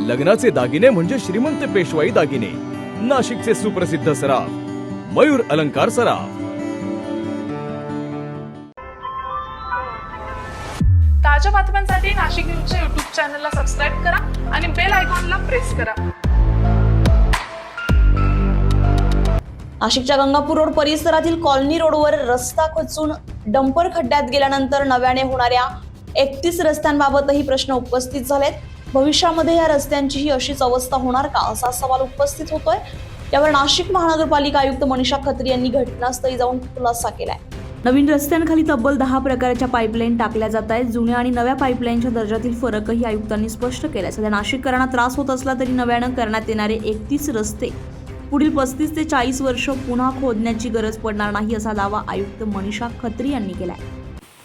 लग्नाचे दागिने म्हणजे श्रीमंत पेशवाई दागिने. नाशिकचे सुप्रसिद्ध सराफ मयूर अलंकार सराफ. ताज्या बातम्यांसाठी नाशिक न्यूजच्या YouTube चॅनलला सबस्क्राईब करा आणि बेल आयकॉनला प्रेस करा. नाशिकच्या गंगापूर रोड परिसरातील कॉलनी रोडवर रस्ता खचून डंपर खड्ड्यात गेल्यानंतर नव्याने होणाऱ्या 31 रस्त्यांबाबतही प्रश्न उपस्थित झालेत. भविष्यामध्ये या रस्त्यांचीही अशीच अवस्था होणार का, असा सवाल उपस्थित होतोय. यावर नाशिक महानगरपालिका आयुक्त मनीषा खत्री यांनी घटनास्थळी जाऊन खुलासा केलाय. नवीन रस्त्यांखाली तब्बल 10 प्रकारच्या पाईपलाईन टाकल्या जात आहेत. जुन्या आणि नव्या पाईपलाईनच्या दर्जातील फरकही आयुक्तांनी स्पष्ट केलाय. सध्या नाशिककरांना त्रास होत असला तरी नव्यानं करण्यात येणारे 31 रस्ते पुढील 35 ते 40 वर्ष पुन्हा खोदण्याची गरज पडणार नाही, असा दावा आयुक्त मनीषा खत्री यांनी केलाय.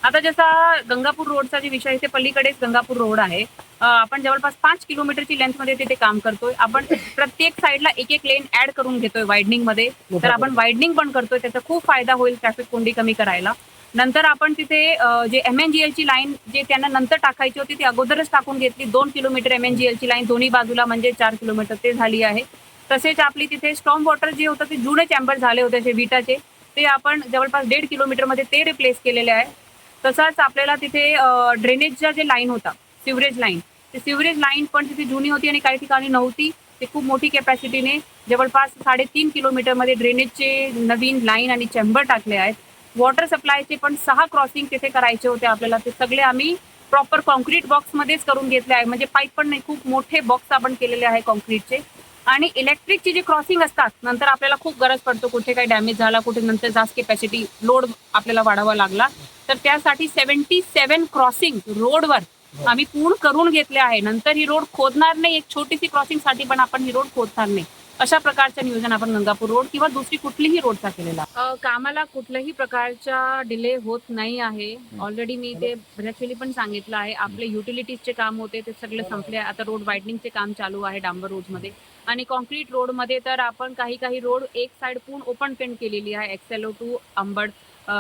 आता जसा गंगापूर रोडचा जे विषय आहे, पलीकडेच गंगापूर रोड आहे. आपण जवळपास 5 किलोमीटरची लेंथ मध्ये तिथे काम करतोय. आपण प्रत्येक साईडला एक लेन ऍड करून घेतोय वायडनिंग मध्ये. तर आपण वायडनिंग पण करतोय, त्याचा खूप फायदा होईल ट्रॅफिक कोंडी कमी करायला. नंतर आपण तिथे जे MNGL ची लाईन जे त्यांना नंतर टाकायची होती ती अगोदरच टाकून घेतली. 2 किलोमीटर MNGL ची लाईन दोन्ही बाजूला म्हणजे 4 किलोमीटर ते झाली आहे. तसेच आपली तिथे स्टॉर्म वॉटर जे होतं ते जुने चॅम्बर झाले होते जे विटाचे, ते आपण जवळपास 1.5 किलोमीटर मध्ये ते रिप्लेस केलेले आहे. तसंच आपल्याला तिथे ड्रेनेजचा जे लाईन होता सिवरेज लाईन, ते सिवरेज लाईन पण तिथे जुनी होती आणि काही ठिकाणी नव्हती. ते खूप मोठी कॅपॅसिटीने जवळपास 3.5 किलोमीटर मध्ये ड्रेनेजचे नवीन लाईन आणि चेंबर टाकले आहेत. वॉटर सप्लायचे पण 6 क्रॉसिंग तिथे करायचे होते आपल्याला. ते सगळे आम्ही प्रॉपर कॉन्क्रीट बॉक्स मध्येच करून घेतले आहे. म्हणजे पाईप पण नाही, खूप मोठे बॉक्स आपण केलेले आहे कॉन्क्रीटचे. आणि इलेक्ट्रिकची जी क्रॉसिंग असतात, नंतर आपल्याला खूप गरज पडतो, कुठे काही डॅमेज झाला, कुठे नंतर जास्त कॅपॅसिटी लोड आपल्याला वाढावा लागला, तर त्यासाठी 77 क्रॉसिंग रोडवर आम्ही पूर्ण करून घेतले आहे. नंतर ही रोड खोदणार नाही, एक छोटीशी क्रॉसिंग साठी पण आपण ही रोड खोदणार नाही, अशा प्रकारचं नियोजन आपण गंगापूर रोड किंवा दुसरी कुठलीही रोडचा केलेला. कामाला कुठल्याही प्रकारचा डिले होत नाही आहे. ऑलरेडी मी ते बऱ्याच वेळी पण सांगितलं आहे. आपले युटिलिटीजचे काम होते ते सगळे संपले. आता रोड वायडनिंगचे काम चालू आहे डांबर रोडमध्ये. आणि कॉन्क्रीट रोडमध्ये तर आपण काही रोड एक साइड पूर्ण ओपन पेंट केलेली आहे. XLO टू अंबड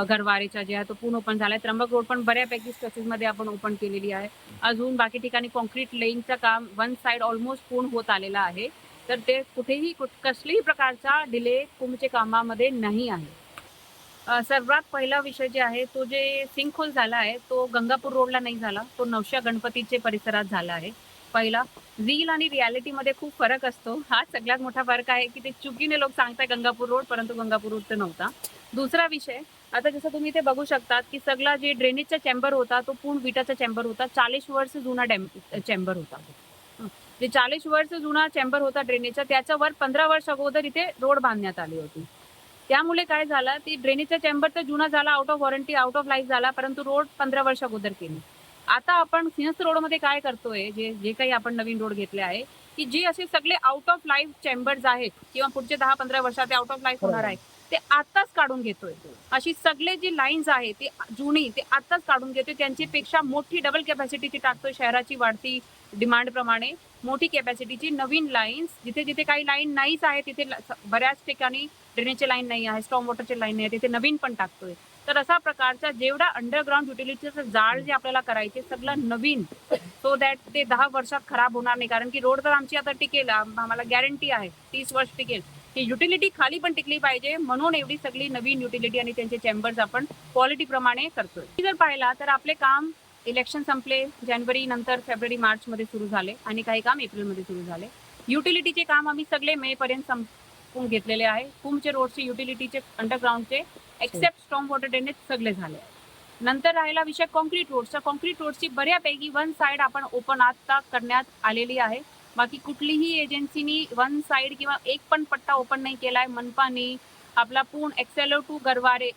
गरवारेचा जे आहे तो पूर्ण ओपन झालाय. त्र्यंबक रोड पण बऱ्यापैकी स्ट्रेचेस मध्ये आपण ओपन केलेली आहे. अजून बाकी ठिकाणी कॉन्क्रीट लेनचं काम वन साइड ऑलमोस्ट पूर्ण होत आलेलं आहे. तर ते कुठेही कसलीही प्रकारचा डिले कुंभच्या कामामध्ये नाही आहे. सर्वात पहिला विषय जे आहे तो जे सिंकहोल झाला आहे तो गंगापूर रोडला नाही झाला, तो नवशा गणपतीचे परिसरात झाला आहे. पहिला रील आणि रियालिटीमध्ये खूप फरक असतो. हा सगळ्यात मोठा फरक आहे की ते चुकीने लोक सांगतात गंगापूर रोड, परंतु गंगापूर रोड तर नव्हता. दुसरा विषय, आता जसं तुम्ही ते बघू शकतात की सगळा जे ड्रेनेजचा चेंबर होता तो पूर्ण विटाचा चेंबर होता. 40 वर्ष जुना चेंबर होता. जे 40 वर्ष जुना चेंबर होता ड्रेनेजचा, त्याच्यावर 15 वर्ष अगोदर इथे रोड बांधण्यात आली होती. त्यामुळे काय झालं, ती ड्रेनेजचा चेंबर तर जुना झाला, out of warranty, out of life झाला, परंतु रोड 15 वर्ष अगोदर केली. आता आपण सिंहस्थ रोडमध्ये काय करतोय, जे काही आपण नवीन रोड घेतले आहे की जे असे सगळे आउट ऑफ लाईफ चेंबर्स आहेत किंवा पुढचे 10-15 वर्षात ते आउट ऑफ लाईफ होणार आहे, ते आताच काढून घेतोय. अशी सगळे जी लाईन्स आहे ते जुनी ते आताच काढून घेतोय. त्यांच्यापेक्षा मोठी डबल कॅपॅसिटीची टाकतोय. शहराची वाढती डिमांड प्रमाणे मोठी कॅपॅसिटीची नवीन लाईन्स, जिथे जिथे काही लाईन नाहीच आहे तिथे बऱ्याच ठिकाणी ड्रेनेजची लाईन नाही आहे, स्टॉर्म वॉटरची लाईन नाही आहे, तिथे नवीन पण टाकतोय. तर अशा प्रकारचा जेवढा अंडरग्राउंड युटिलिटीचं जाळ जे आपल्याला करायचे सगळं नवीन, सो दॅट ते 10 वर्षात खराब होणार नाही. कारण की रोड तर आमची आता टिकेल, आम्हाला गॅरंटी आहे 30 वर्ष टिकेल. ही युटिलिटी खाली पण टिकली पाहिजे, म्हणून एवढी सगळी नवीन युटिलिटी आणि त्यांचे चेंबर्स आपण क्वालिटी प्रमाणे करतोय. जर पाहिला तर आपले काम इलेक्शन संपले, जानेवारी नंतर फेब्रुवारी मार्च मध्ये सुरू झाले आणि काही काम एप्रिलमध्ये सुरू झाले. युटिलिटीचे काम आम्ही सगळे मे पर्यंत संपवून घेतलेले आहे. कुंभचे रोडचे युटिलिटीचे अंडरग्राउंडचे एक्सेप्ट स्टॉर्म वॉटर ड्रेनेज सगळे झाले. नंतर राहिला विषय कॉन्क्रीट रोडचा. कॉन्क्रीट रोडची बऱ्यापैकी वन साइड आपण ओपन आता करण्यात आलेली आहे. बाकी कुठलीही एजन्सीनी वन साइड किंवा एक पण पट्टा ओपन नाही केलाय. मनपानी आपला पूर्ण XLO टू गरवारे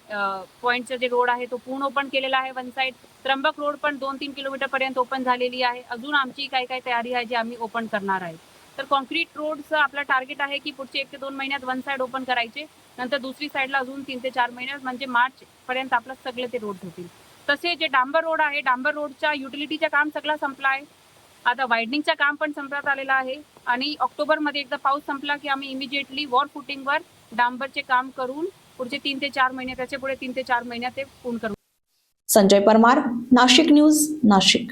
पॉईंटचा जे रोड आहे तो पूर्ण ओपन केलेला आहे वन साइड. त्र्यंबक रोड पण 2-3 किलोमीटर पर्यंत ओपन झालेली आहे. अजून आमची काही तयारी आहे जी आम्ही ओपन करणार आहे. तर कॉन्क्रीट रोडचं आपला टार्गेट आहे की पुढचे 1 ते 2 महिन्यात वन साइड ओपन करायचे, नंतर दुसरी साईडला अजून 3 ते 4 महिन्यात, म्हणजे मार्च पर्यंत आपलं सगळे ते रोड होतील. तसे जे डांबर रोड आहे, डांबर रोडच्या युटिलिटीचं काम सगळं संपलं आहे. आता वायडनिंगचं काम पण संपण्यात आलेलं आहे आणि ऑक्टोबरमध्ये एकदा पाऊस संपला की आम्ही इमिजिएटली वॉर फुटिंगवर डांबरचे काम करून पुढचे 3 ते 4 महिने, त्याच्या पुढे 3 ते 4 महिन्यात ते पूर्ण करू. संजय परमार, नाशिक न्यूज, नाशिक.